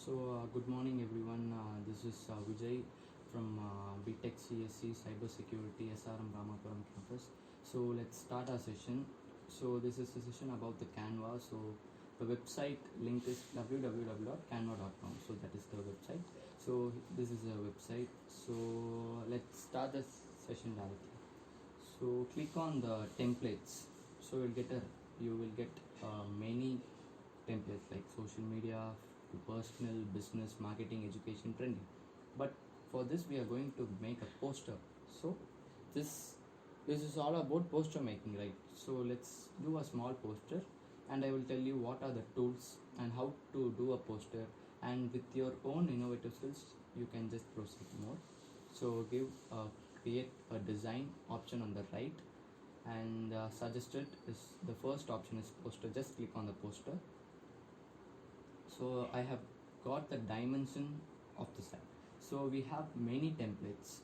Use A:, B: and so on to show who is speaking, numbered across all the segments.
A: Good morning, everyone. This is Vijay from BTech CSC Cybersecurity SRM Ramapuram campus. So, let's start our session. So, this is a session about the Canva. So, the website link is www.canva.com. So, that is the website. So, this is a website. So, let's start the session directly. So, click on the templates. So, you will get many templates like social media to personal, business, marketing, education, trending. But for this we are going to make a poster. So this is all about poster making, right? So let's do a small poster and I will tell you what are the tools and how to do a poster, and with your own innovative skills you can just proceed more. So create a design option on the right, and suggested is the first option is poster. Just click on the poster. So I have got the dimension of the site. So we have many templates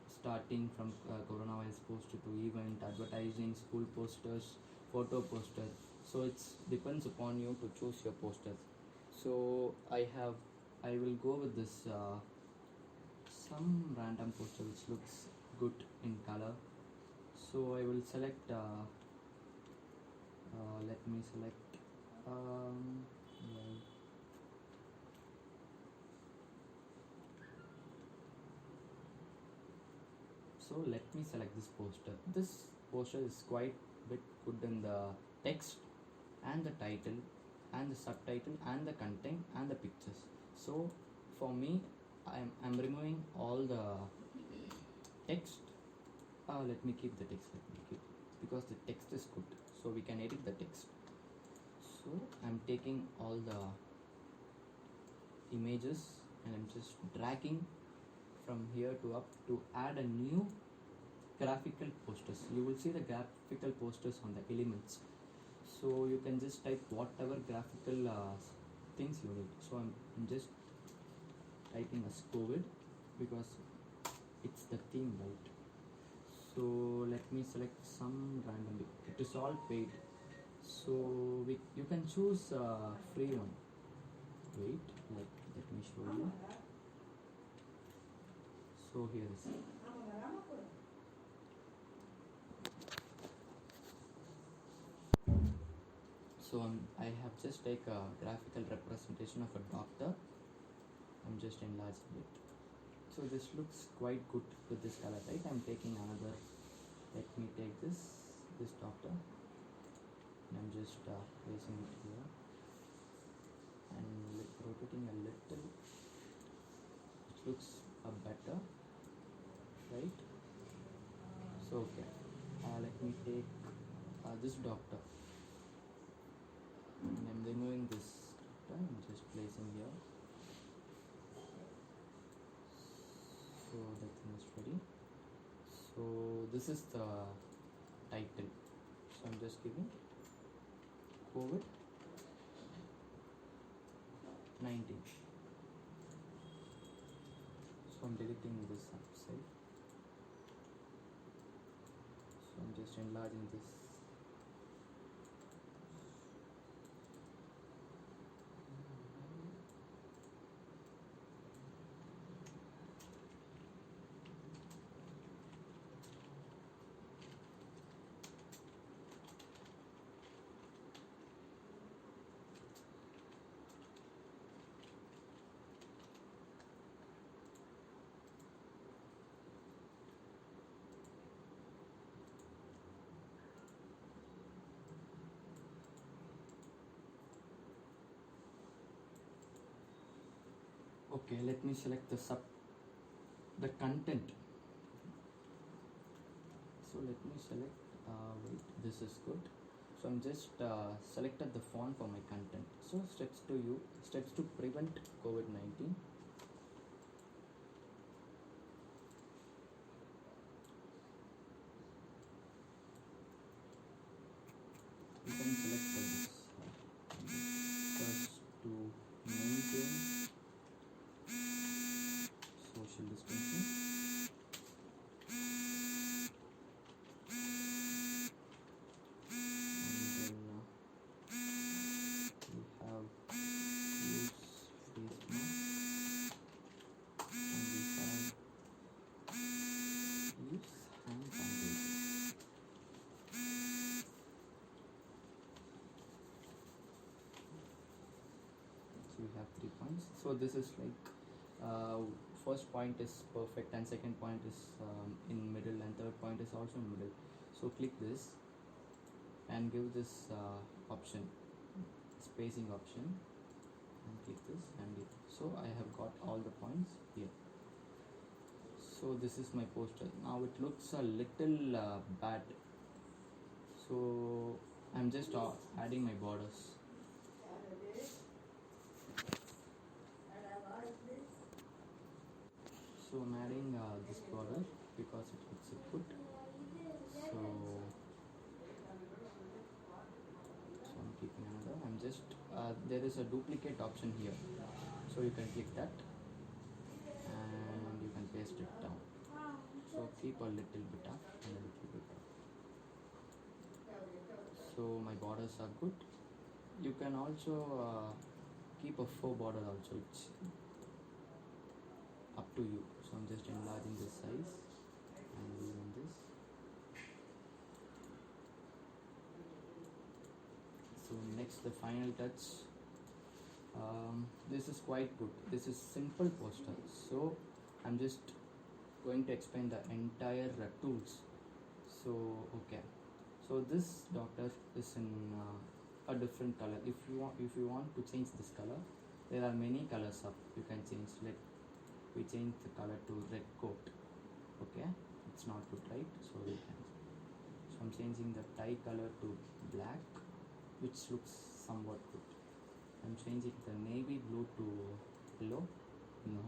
A: starting from coronavirus poster to event, advertising, school posters, photo poster. So it's depends upon you to choose your posters. So I will go with this some random poster which looks good in color. So I will select let me select well, so let me select this poster. This poster is quite bit good in the text and the title and the subtitle and the content and the pictures. So for me, I'm removing all the text. Let me keep the text. Let me keep, because the text is good, so we can edit the text. So I'm taking all the images and I'm just dragging from here to up to add a new graphical posters. You will see the graphical posters on the elements. So you can just type whatever graphical things you need. So I'm just typing as COVID because it's the theme, right? So let me select some random. It is all paid. So you can choose a free one. Wait, let me show you. So here is it. So I have just take a graphical representation of a doctor. I'm just enlarging it. So this looks quite good with this color, right? I'm taking another. Let me take this doctor, and I'm just placing it here and rotating a little. It looks better, right? So okay, let me take this doctor, and I'm removing this doctor. I'm just placing here. So the thing is ready. So this is the title. So I'm just giving COVID-19. So I'm deleting this upside. So I'm just enlarging this. Okay, let me select the content. So let me select wait, this is good. So I'm just selected the font for my content. So steps to prevent COVID-19. You can select this first to maintain social distancing. And then we have use face 3 points. So this is like first point is perfect and second point is in middle and third point is also in middle. So click this and give this option, spacing option, and click this and so I have got all the points here. So this is my poster. Now it looks a little bad, so I'm just adding my borders. So I'm adding this border because it looks good. So I'm keeping another. I'm just there is a duplicate option here, so you can click that and you can paste it down. So keep a little bit up and a little bit up. So my borders are good. You can also keep a faux border also. It's up to you. So I'm just enlarging this size and leaving this. So next, the final touch. This is quite good. This is simple poster. So I'm just going to explain the entire tools. So okay. So this doctor is in a different color. If you want to change this color, there are many colors up. You can change. We change the color to red coat. Okay, it's not good, right? So we can. So I'm changing the tie color to black, which looks somewhat good. I'm changing the navy blue to yellow. No.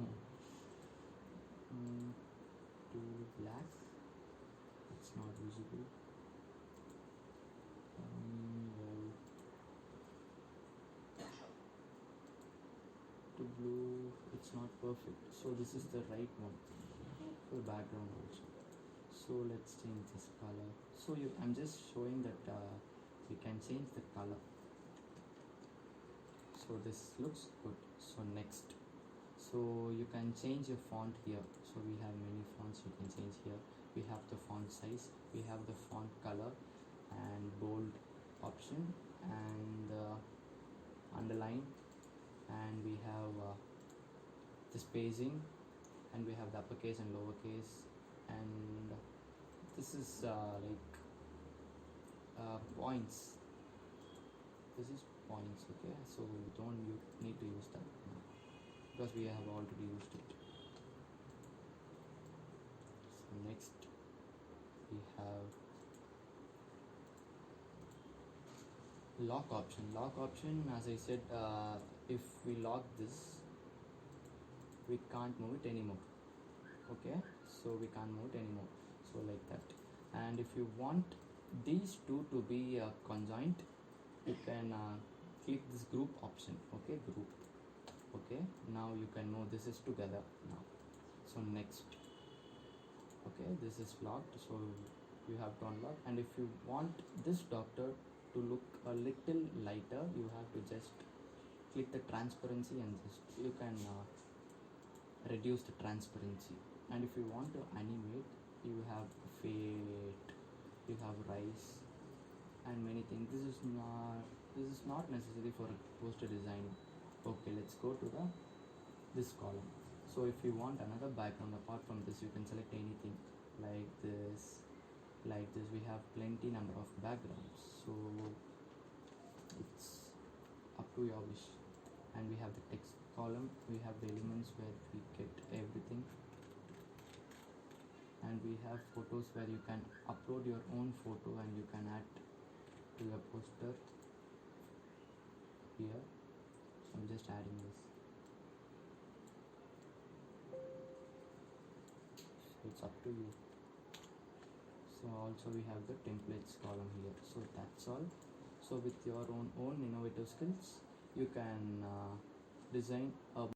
A: To black. It's not visible. Well, to blue. It's not perfect. So this is the right one for the background also. So let's change this color. So I'm just showing that we can change the color. So this looks good. So next, so you can change your font here. So we have many fonts you can change here. We have the font size, we have the font color and bold option and underline, and we have the spacing, and we have the uppercase and lowercase, and this is like points. This is points, okay? So you need to use that now because we have already used it. So next we have lock option. Lock option, as I said, if we lock this, we can't move it anymore. Okay, so we can't move it anymore. So like that. And if you want these two to be conjoined, you can click this group option. Okay, group. Okay, now you can move this is together now. So next, okay, this is locked, so you have to unlock. And if you want this doctor to look a little lighter, you have to just click the transparency and just you can reduce the transparency. And if you want to animate, you have fade, you have rise, and many things. This is not necessary for a poster design. Okay, let's go to this column. So if you want another background apart from this, you can select anything like this. We have plenty number of backgrounds, so it's up to your wish. And we have the text column, we have the elements where we get everything, and we have photos where you can upload your own photo and you can add to your poster here. So I'm just adding this. So it's up to you. So also we have the templates column here. So that's all. So with your own innovative skills, you can design a